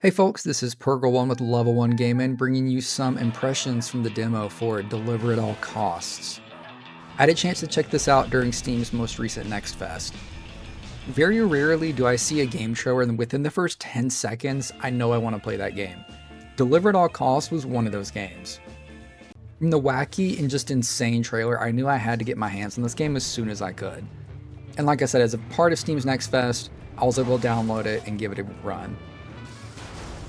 Hey folks, this is Pergal1 with Level 1 Gaming, bringing you some impressions from the demo for Deliver at All Costs. I had a chance to check this out during Steam's most recent Next Fest. Very rarely do I see a game trailer and within the first 10 seconds, I know I want to play that game. Deliver at All Costs was one of those games. From the wacky and just insane trailer, I knew I had to get my hands on this game as soon as I could. And like I said, as a part of Steam's Next Fest, I was able to download it and give it a run.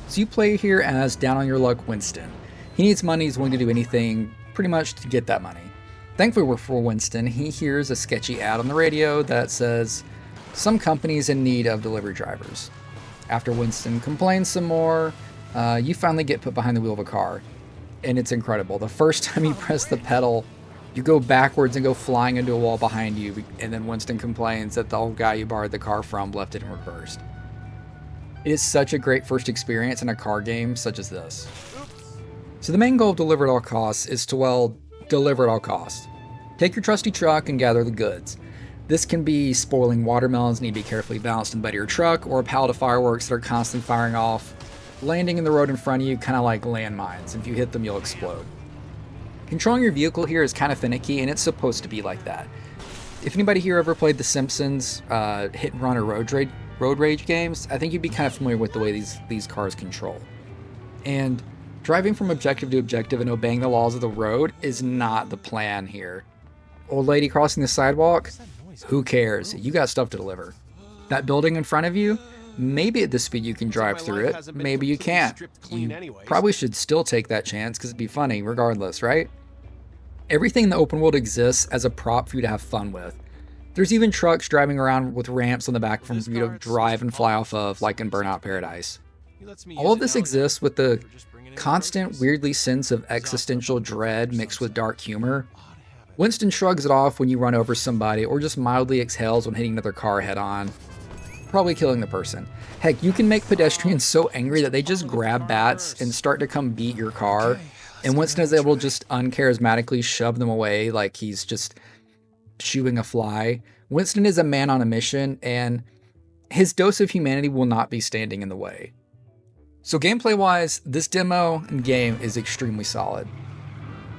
So you play here as down on your luck Winston. He needs money, he's willing to do anything pretty much to get that money. Thankfully for Winston, he hears a sketchy ad on the radio that says some company's in need of delivery drivers. After Winston complains some more, you finally get put behind the wheel of a car. And it's incredible. The first time you press the pedal, you go backwards and go flying into a wall behind you, and then Winston complains that the old guy you borrowed the car from left it in reverse. It is such a great first experience in a car game such as this. So the main goal of Deliver at All Costs is to, well, deliver at all costs. Take your trusty truck and gather the goods. This can be spoiling watermelons need to be carefully balanced in the bed of your truck, or a pallet of fireworks that are constantly firing off, landing in the road in front of you, kind of like landmines. If you hit them, you'll explode. Controlling your vehicle here is kind of finicky, and it's supposed to be like that. If anybody here ever played The Simpsons hit and run or road rage games, I think you'd be kind of familiar with the way these cars control. And driving from objective to objective and obeying the laws of the road is not the plan here. Old lady crossing the sidewalk? Who cares? You got stuff to deliver. That building in front of you? Maybe at this speed you can drive through it, maybe you can't. You probably should still take that chance because it'd be funny regardless, right? Everything in the open world exists as a prop for you to have fun with. There's even trucks driving around with ramps on the back for you to drive and fly off of, like in Burnout Paradise. All of this exists with the constant, weirdly sense of existential dread mixed with dark humor. Winston shrugs it off when you run over somebody, or just mildly exhales when hitting another car head-on, probably killing the person. Heck, you can make pedestrians so angry that they just grab bats and start to come beat your car, and Winston is able to just uncharismatically shove them away like he's just shooing a fly. Winston is a man on a mission, and his dose of humanity will not be standing in the way. So gameplay-wise, this demo and game is extremely solid.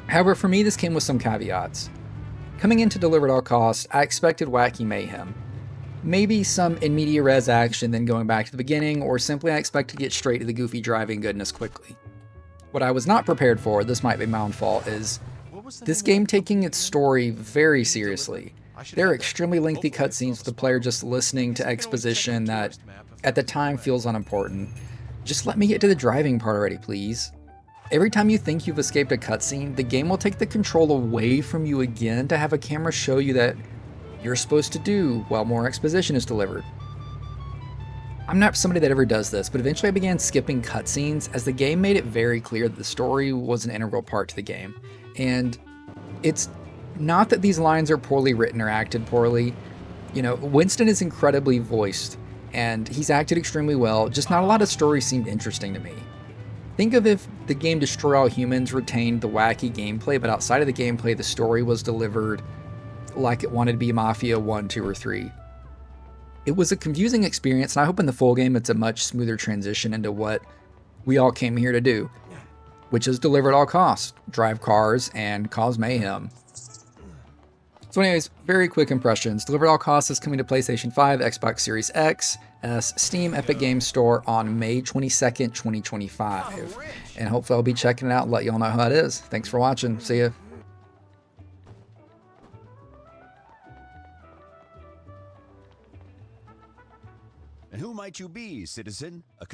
However, for me, this came with some caveats. Coming into Deliver at All Costs, I expected wacky mayhem. Maybe some in media res action, then going back to the beginning, or simply I expected to get straight to the goofy driving goodness quickly. What I was not prepared for, this might be my own fault, is this game taking its story very seriously. There are extremely lengthy cutscenes with the player just listening to exposition that at the time feels unimportant. Just let me get to the driving part already, please. Every time you think you've escaped a cutscene, the game will take the control away from you again to have a camera show you that you're supposed to do while more exposition is delivered. I'm not somebody that ever does this, but eventually I began skipping cutscenes as the game made it very clear that the story was an integral part to the game. And it's not that these lines are poorly written or acted poorly. You know, Winston is incredibly voiced, and he's acted extremely well, just not a lot of story seemed interesting to me. Think of if the game Destroy All Humans retained the wacky gameplay, but outside of the gameplay, the story was delivered like it wanted to be Mafia 1, 2, or 3. It was a confusing experience, and I hope in the full game it's a much smoother transition into what we all came here to do, which is deliver at all costs, drive cars, and cause mayhem. So anyways, very quick impressions. Deliver at All Costs is coming to PlayStation 5, Xbox Series X, Steam Epic Games Store on May 22nd, 2025. And hopefully I'll be checking it out and let y'all know how it is. Thanks for watching. See ya. And who might you be, citizen? A